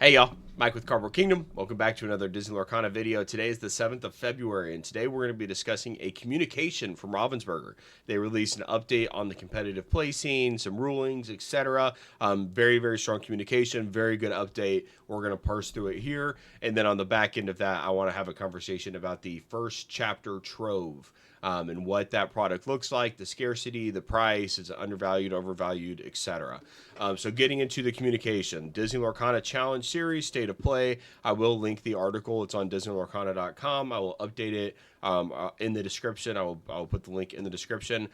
Hey y'all, Mike with Cardboard Kingdom. Welcome back to another Disney Lorcana video. Today is the 7th of February, and today we're going to be discussing a communication from Ravensburger. They released an update on the competitive play scene, some rulings, etc. Very, very strong communication, very good update. We're going to parse through it here, and then on the back end of that, I want to have a conversation about the First Chapter Trove. And what that product looks like, the scarcity, the price, is it undervalued, overvalued, etc. So getting into the communication, Disney Lorcana Challenge Series, State of Play. I will link the article. It's on DisneyLorcana.com. I will update it in the description. I will put the link in the description.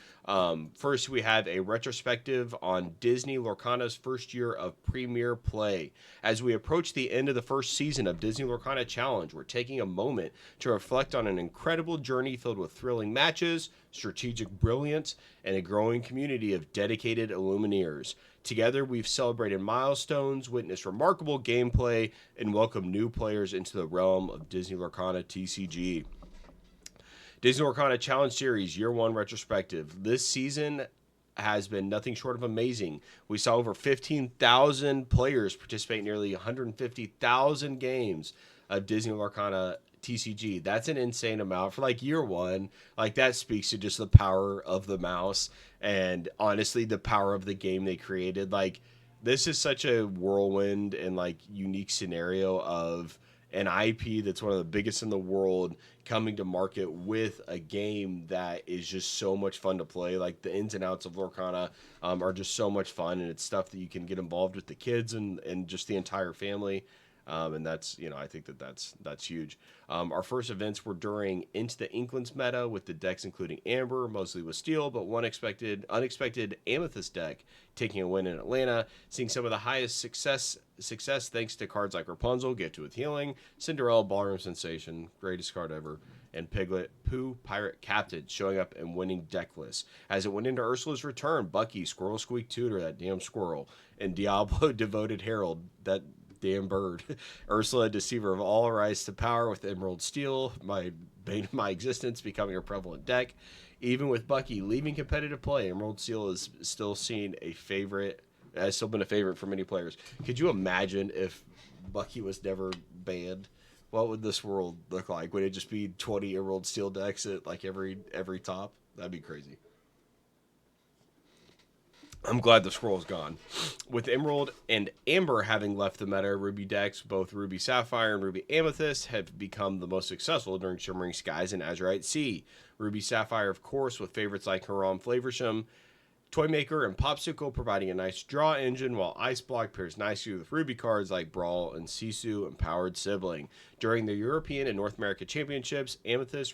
First, we have a retrospective on Disney Lorcana's first year of Premier Play. As we approach the end of the first season of Disney Lorcana Challenge, we're taking a moment to reflect on an incredible journey filled with thrilling matches, strategic brilliance, and a growing community of dedicated Illumineers. Together, we've celebrated milestones, witnessed remarkable gameplay, and welcomed new players into the realm of Disney Lorcana TCG. Disney Lorcana Challenge Series Year 1 Retrospective. This season has been nothing short of amazing. We saw over 15,000 players participate in nearly 150,000 games of Disney Lorcana TCG. That's an insane amount for like year one. Like that speaks to just the power of the mouse and honestly the power of the game they created. Like this is such a whirlwind and like unique scenario of an IP that's one of the biggest in the world coming to market with a game that is just so much fun to play. Like the ins and outs of Lorcana are just so much fun, and it's stuff that you can get involved with the kids and just the entire family. And that's, I think that's huge. Our first events were during Into the Inklings meta with the decks including Amber, mostly with Steel, but one unexpected Amethyst deck taking a win in Atlanta, seeing some of the highest success thanks to cards like Rapunzel, Gifted with Healing, Cinderella, Ballroom Sensation, greatest card ever, and Piglet, Pooh, Pirate Captain, showing up and winning deck lists. As it went into Ursula's return, Bucky, Squirrel Squeak Tutor, that damn squirrel, and Diablo, Devoted Herald, that damn bird. Ursula, Deceiver of All, rise to power with Emerald Steel, my bane of my existence, becoming a prevalent deck. Even with Bucky leaving competitive play, Emerald Steel is still seen a favorite, has still been a favorite for many players. Could you imagine if Bucky was never banned? What would this world look like? Would it just be 20 Emerald Steel decks at like every top? That'd be crazy. I'm glad the scroll's gone. With Emerald and Amber having left the meta, Ruby decks, both Ruby Sapphire and Ruby Amethyst, have become the most successful during Shimmering Skies and Azurite Sea. Ruby Sapphire, of course, with favorites like Haram Flavorsham, Toymaker, and Popsicle providing a nice draw engine, while Ice Block pairs nicely with Ruby cards like Brawl and Sisu, Empowered Sibling. During the European and North America Championships, Amethyst,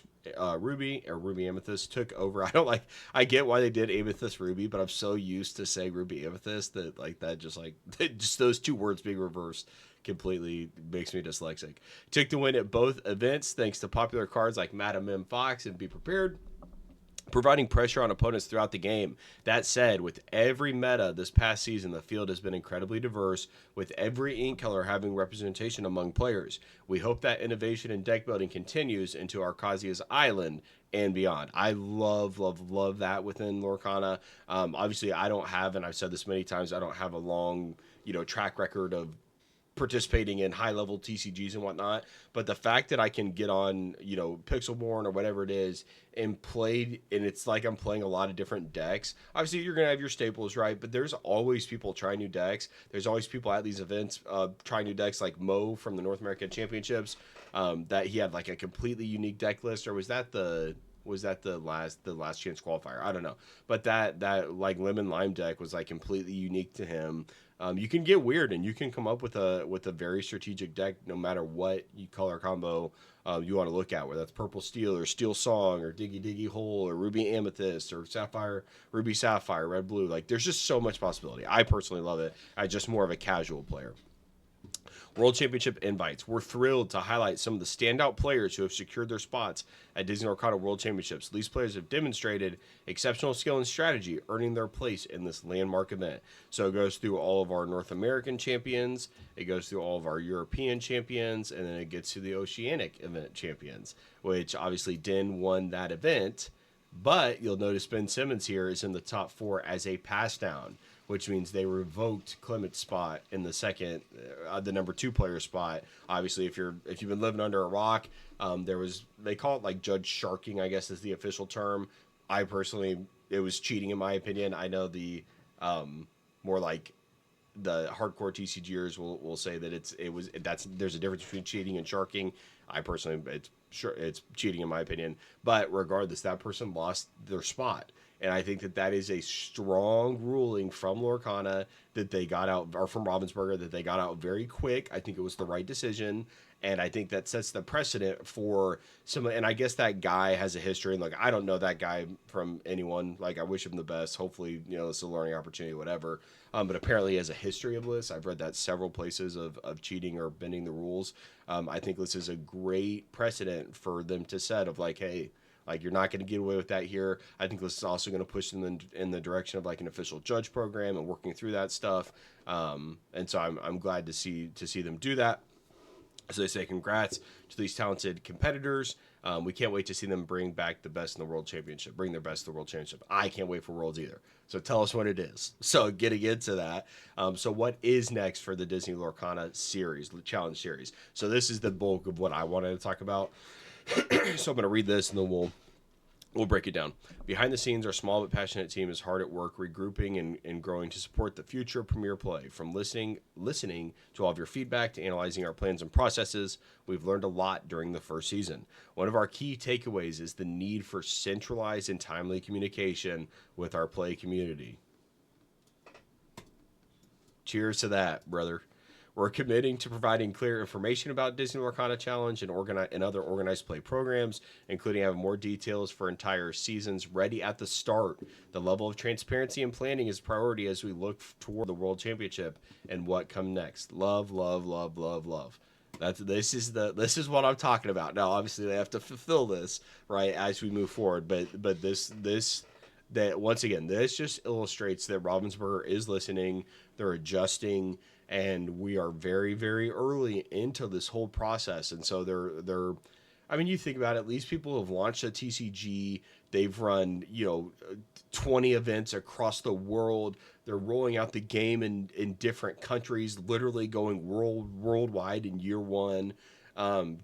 Ruby Amethyst took over. I get why they did Amethyst Ruby, but I'm so used to saying Ruby Amethyst that just those two words being reversed completely makes me dyslexic. Took the win at both events thanks to popular cards like Madam M Fox and Be Prepared, providing pressure on opponents throughout the game. That said, with every meta this past season, the field has been incredibly diverse, with every ink color having representation among players. We hope that innovation and deck building continues into Arcasia's Island and beyond. I love that within Lorcana. Obviously, I don't have, and I've said this many times, I don't have a long, track record of participating in high level TCGs and whatnot, but the fact that I can get on, Pixelborn or whatever it is and play, and it's like I'm playing a lot of different decks. Obviously, you're gonna have your staples, right? But there's always people trying new decks. There's always people at these events trying new decks, like Mo from the North American Championships. That he had like a completely unique deck list, or was that the last chance qualifier? I don't know, but that like lemon lime deck was like completely unique to him. You can get weird and you can come up with a very strategic deck no matter what color combo you want to look at, whether that's Purple Steel or Steel Song or Diggy Diggy Hole or Ruby Amethyst or Ruby Sapphire, Red Blue. Like there's just so much possibility. I personally love it. I'm just more of a casual player. World Championship invites. We're thrilled to highlight some of the standout players who have secured their spots at Disney Lorcana World Championships. These players have demonstrated exceptional skill and strategy, earning their place in this landmark event. So it goes through all of our North American champions, it goes through all of our European champions, and then it gets to the Oceanic event champions, which obviously Din won that event. But you'll notice Ben Simmons here is in the top 4 as a pass down. which means they revoked Clement's spot in the second, the number 2 player spot. Obviously, if you've been living under a rock, they call it like judge sharking, I guess is the official term. I personally, it was cheating in my opinion. I know the more like the hardcore TCGers will say that there's a difference between cheating and sharking. I personally, it's cheating in my opinion. But regardless, that person lost their spot. And I think that is a strong ruling from Lorcana that they got out, or from Ravensburger, that they got out very quick. I think it was the right decision. And I think that sets the precedent for some. And I guess that guy has a history. And like, I don't know that guy from anyone. Like, I wish him the best. Hopefully, it's a learning opportunity, whatever. But apparently he has a history of this. I've read that several places of cheating or bending the rules. I think this is a great precedent for them to set of like, hey, like, you're not going to get away with that here. I think this is also going to push them in the direction of like an official judge program and working through that stuff. And so I'm glad to see them do that. So they say congrats to these talented competitors. We can't wait to see them bring back the best in the World Championship. Bring their best to the World Championship. I can't wait for Worlds either. So tell us what it is. So getting into that. So what is next for the Disney Lorcana series, the Challenge series? So this is the bulk of what I wanted to talk about. So I'm going to read this and then we'll break it down. Behind the scenes, our small but passionate team is hard at work regrouping and growing to support the future of Premier Play. From listening to all of your feedback to analyzing our plans and processes, we've learned a lot during the first season. One of our key takeaways is the need for centralized and timely communication with our play community. Cheers to that, brother. We're committing to providing clear information about Disney Lorcana Challenge and other organized play programs, including having more details for entire seasons ready at the start. The level of transparency and planning is a priority as we look toward the World Championship and what comes next. Love, love, love, love, love. This is what I'm talking about. Now, obviously, they have to fulfill this right as we move forward, but this once again, this just illustrates that Ravensburger is listening. They're adjusting. And we are very, very early into this whole process. And so they're I mean, you think about it, these people have launched a TCG. They've run, 20 events across the world. They're rolling out the game in different countries, literally going worldwide in year one.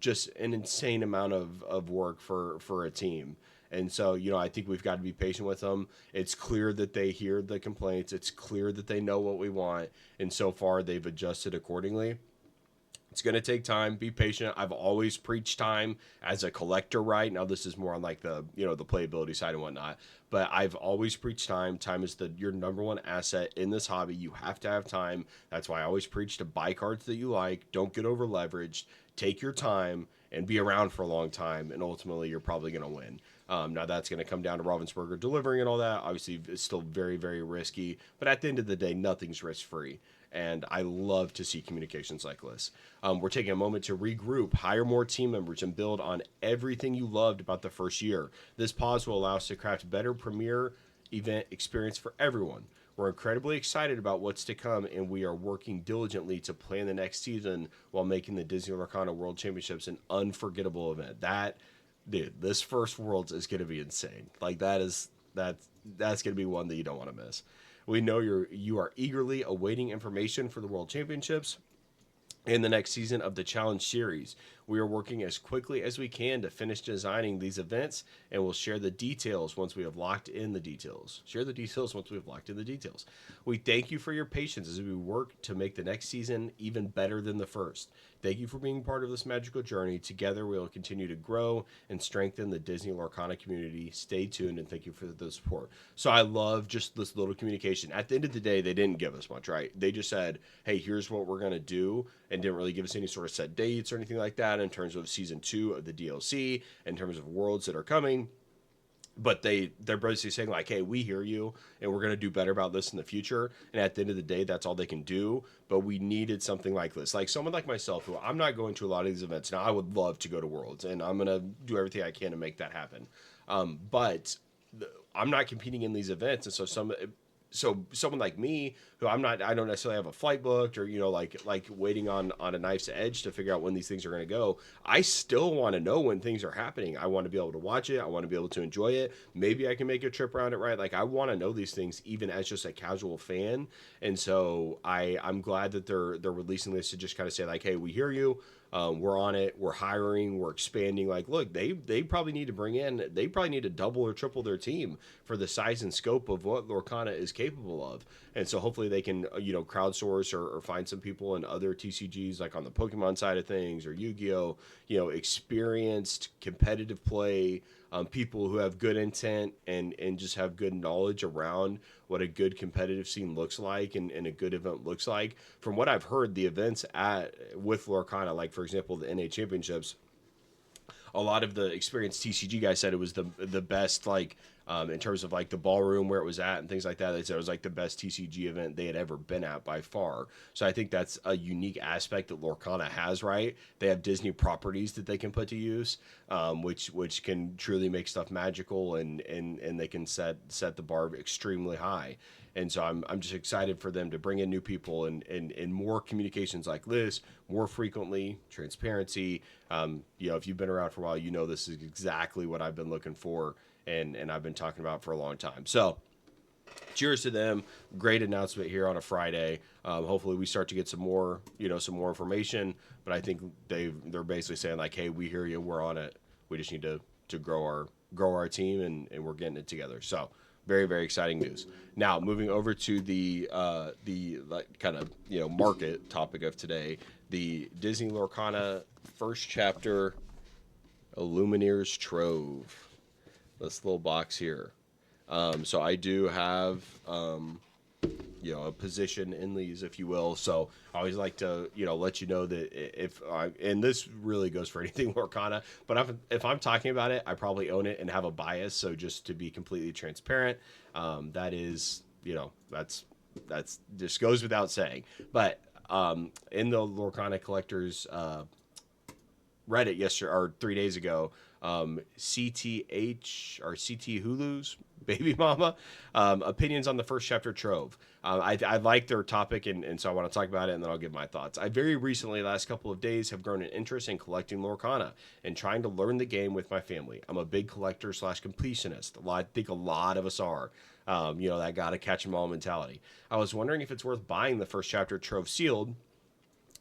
Just an insane amount of work for a team. And so, I think we've got to be patient with them. It's clear that they hear the complaints. It's clear that they know what we want. And so far, they've adjusted accordingly. It's going to take time. Be patient. I've always preached time as a collector, right? Now, this is more on like the playability side and whatnot. But I've always preached time. Time is your number one asset in this hobby. You have to have time. That's why I always preach to buy cards that you like. Don't get over leveraged. Take your time and be around for a long time. And ultimately, you're probably going to win. Now, that's going to come down to Ravensburger delivering and all that. Obviously, it's still very, very risky. But at the end of the day, nothing's risk-free. And I love to see communications like this. We're taking a moment to regroup, hire more team members, and build on everything you loved about the first year. This pause will allow us to craft better premier event experience for everyone. We're incredibly excited about what's to come, and we are working diligently to plan the next season while making the Disney Lorcana World Championships an unforgettable event. This first Worlds is going to be insane. Like that's going to be one that you don't want to miss. We know you are eagerly awaiting information for the World Championships and the next season of the Challenge Series. We are working as quickly as we can to finish designing these events, and we'll share the details once we have locked in the details. We thank you for your patience as we work to make the next season even better than the first. Thank you for being part of this magical journey. Together, we will continue to grow and strengthen the Disney Lorcana community. Stay tuned, and thank you for the support. So I love just this little communication. At the end of the day, they didn't give us much, right? They just said, hey, here's what we're going to do, and didn't really give us any sort of set dates or anything like that in terms of Season 2 of the DLC, in terms of worlds that are coming. But they're basically saying like, hey, we hear you and we're going to do better about this in the future. And at the end of the day, that's all they can do. But we needed something like this. Like someone like myself, who I'm not going to a lot of these events. Now, I would love to go to Worlds and I'm going to do everything I can to make that happen. But I'm not competing in these events. And so someone like me who I don't necessarily have a flight booked, or like waiting on a knife's edge to figure out when these things are going to go. I still want to know when things are happening. I want to be able to watch it. I want to be able to enjoy it. Maybe I can make a trip around it, right? Like, I want to know these things even as just a casual fan. And so I'm glad that they're releasing this to just kind of say, like, hey, we hear you. We're on it. We're hiring. We're expanding. Like, look, they probably need to they probably need to double or triple their team for the size and scope of what Lorcana is capable of. And so hopefully they can, crowdsource or find some people in other TCGs, like on the Pokemon side of things or Yu-Gi-Oh, experienced competitive play, people who have good intent and just have good knowledge around what a good competitive scene looks like and a good event looks like. From what I've heard, the events with Lorcana, like for example, the NA Championships, a lot of the experienced TCG guys said it was the best, like, in terms of like the ballroom where it was at and things like that. They said it was like the best TCG event they had ever been at by far. So I think that's a unique aspect that Lorcana has, right? They have Disney properties that they can put to use, which can truly make stuff magical, and they can set the bar extremely high. And so I'm just excited for them to bring in new people and more communications like this more frequently, transparency. If you've been around for a while, this is exactly what I've been looking for and I've been talking about for a long time. So cheers to them. Great announcement here on a Friday. Hopefully we start to get some more information, but I think they're basically saying, like, hey, we hear you. We're on it. We just need to grow our team and we're getting it together. So very, very exciting news. Now, moving over to the like kind of market topic of today, the Disney Lorcana First Chapter Illumineer's Trove. This little box here. So I do have a position in these, if you will. So I always like to let you know that and this really goes for anything Lorcana, but if I'm talking about it, I probably own it and have a bias. So just to be completely transparent, that is that's just goes without saying. But in the Lorcana collectors Reddit yesterday or 3 days ago, CTH or CT Hulu's baby mama opinions on the First Chapter Trove. I like their topic, and so I want to talk about it, and then I'll give my thoughts. I very recently, last couple of days, have grown an interest in collecting Lorcana and trying to learn the game with my family. I'm a big collector / completionist. I think a lot of us are. That gotta catch 'em all mentality. I was wondering if it's worth buying the First Chapter Trove sealed,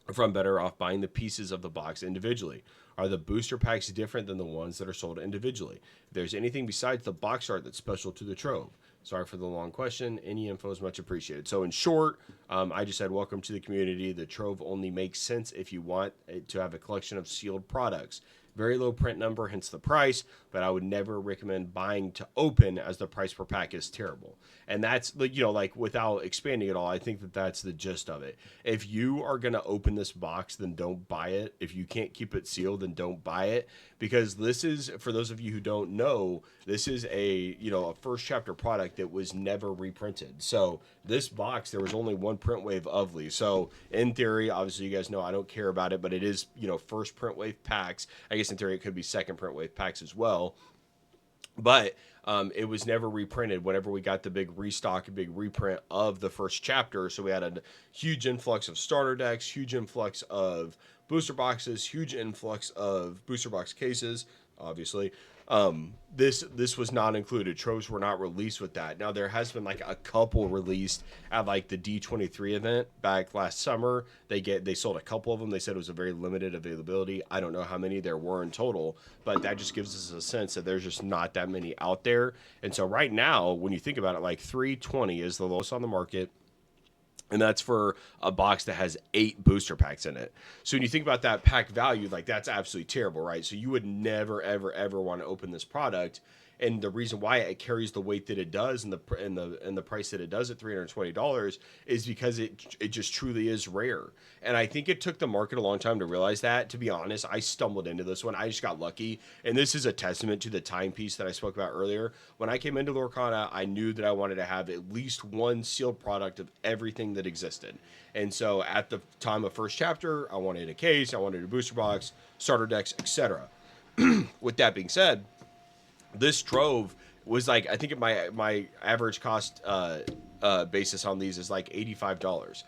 if I'm better off buying the pieces of the box individually. Are the booster packs different than the ones that are sold individually? If there's anything besides the box art that's special to the Trove. Sorry for the long question. Any info is much appreciated. So in short, I just said, welcome to the community. The Trove only makes sense if you want to have a collection of sealed products. Very low print number, hence the price, but I would never recommend buying to open, as the price per pack is terrible. And that's, like without expanding it all, I think that that's the gist of it. If you are going to open this box, then don't buy it. If you can't keep it sealed, then don't buy it, because this is, for those of you who don't know, this is a First Chapter product that was never reprinted. So this box, there was only one print wave of Lee. So in theory, obviously you guys know I don't care about it, but it is, first print wave packs. I guess in theory it could be second print wave packs as well. But it was never reprinted whenever we got the big restock, a big reprint of the First Chapter. So we had a huge influx of starter decks, huge influx of booster boxes, huge influx of booster box cases, obviously. This was not included. Troves were not released with that. Now there has been like a couple released at like the D23 event back last summer. They sold a couple of them. They said it was a very limited availability. I don't know how many there were in total, but that just gives us a sense that there's just not that many out there. And so right now, when you think about it, like 320 is the lowest on the market. And that's for a box that has 8 booster packs in it. So when you think about that pack value, like that's absolutely terrible, right? So you would never, ever, ever want to open this product. And the reason why it carries the weight that it does and the price that it does at $320 is because it just truly is rare. And I think it took the market a long time to realize that. To be honest, I stumbled into this one. I just got lucky. And this is a testament to the timepiece that I spoke about earlier. When I came into Lorcana, I knew that I wanted to have at least one sealed product of everything that existed. And so at the time of First Chapter, I wanted a case, I wanted a booster box, starter decks, etc. With that being said, this Trove was like, I think my average cost basis on these is like $85.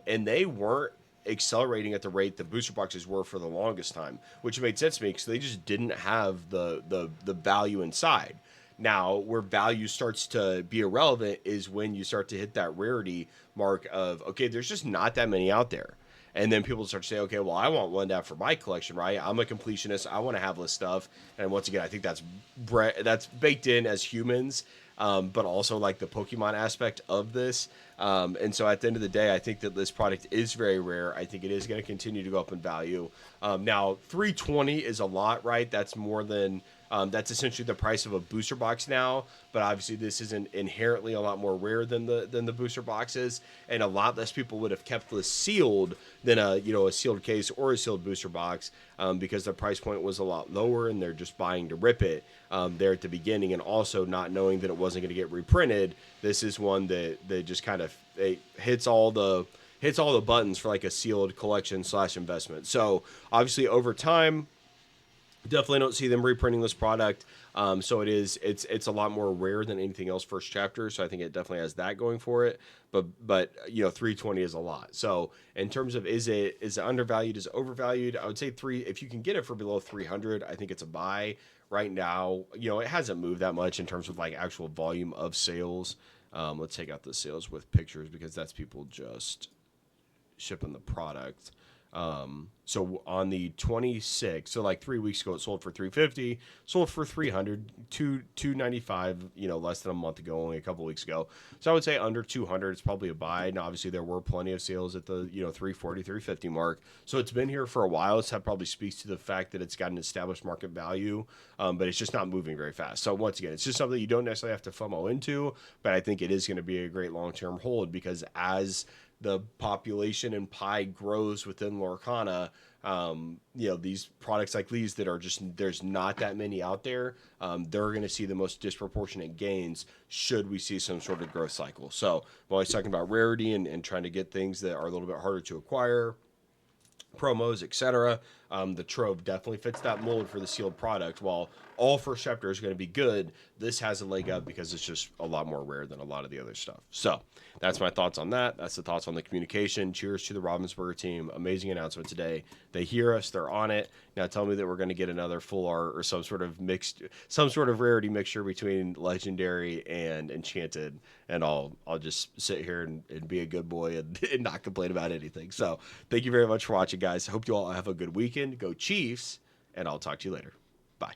And they weren't accelerating at the rate the booster boxes were for the longest time, which made sense to me because they just didn't have the value inside. Now, where value starts to be irrelevant is when you start to hit that rarity mark of, okay, there's just not that many out there. And then people start to say, okay, well, I want one to have for my collection, right? I'm a completionist. I want to have this stuff. And once again, I think that's baked in as humans, but also like the Pokemon aspect of this. And so at the end of the day, I think that this product is very rare. I think it is going to continue to go up in value. Now, 320 is a lot, right? That's more than that's essentially the price of a booster box now, but obviously this isn't inherently a lot more rare than the booster boxes, and a lot less people would have kept this sealed than a sealed case or a sealed booster box, because the price point was a lot lower, and they're just buying to rip it there at the beginning, and also not knowing that it wasn't going to get reprinted. This is one that just kind of hits all the buttons for like a sealed collection / investment. So obviously over time, definitely don't see them reprinting this product. So it's a lot more rare than anything else First Chapter. So I think it definitely has that going for it. But 320 is a lot. So in terms of is it undervalued, is it overvalued? I would say if you can get it for below 300, I think it's a buy. Right now, it hasn't moved that much in terms of like actual volume of sales. Let's take out the sales with pictures because that's people just shipping the product. So on the 26th, so like 3 weeks ago, it sold for 350, sold for 300, 295, less than a month ago, only a couple weeks ago. So I would say under 200, it's probably a buy. Now, obviously there were plenty of sales at the, 340, 350 mark. So it's been here for a while. So that probably speaks to the fact that it's got an established market value, but it's just not moving very fast. So once again, it's just something you don't necessarily have to FOMO into, but I think it is going to be a great long-term hold because as the population and pie grows within Lorcana, these products like these that are just, there's not that many out there, they're going to see the most disproportionate gains should we see some sort of growth cycle. So I'm always talking about rarity and trying to get things that are a little bit harder to acquire, promos, etc. The Trove definitely fits that mold for the sealed product. While all First Chapter is going to be good, this has a leg up because it's just a lot more rare than a lot of the other stuff. So that's my thoughts on that. That's the thoughts on the communication. Cheers to the Ravensburger team. Amazing announcement today. They hear us. They're on it. Now tell me that we're going to get another full art or some sort of rarity mixture between legendary and enchanted, and I'll just sit here and be a good boy and not complain about anything. So thank you very much for watching, guys. I hope you all have a good weekend. Go Chiefs, and I'll talk to you later. Bye.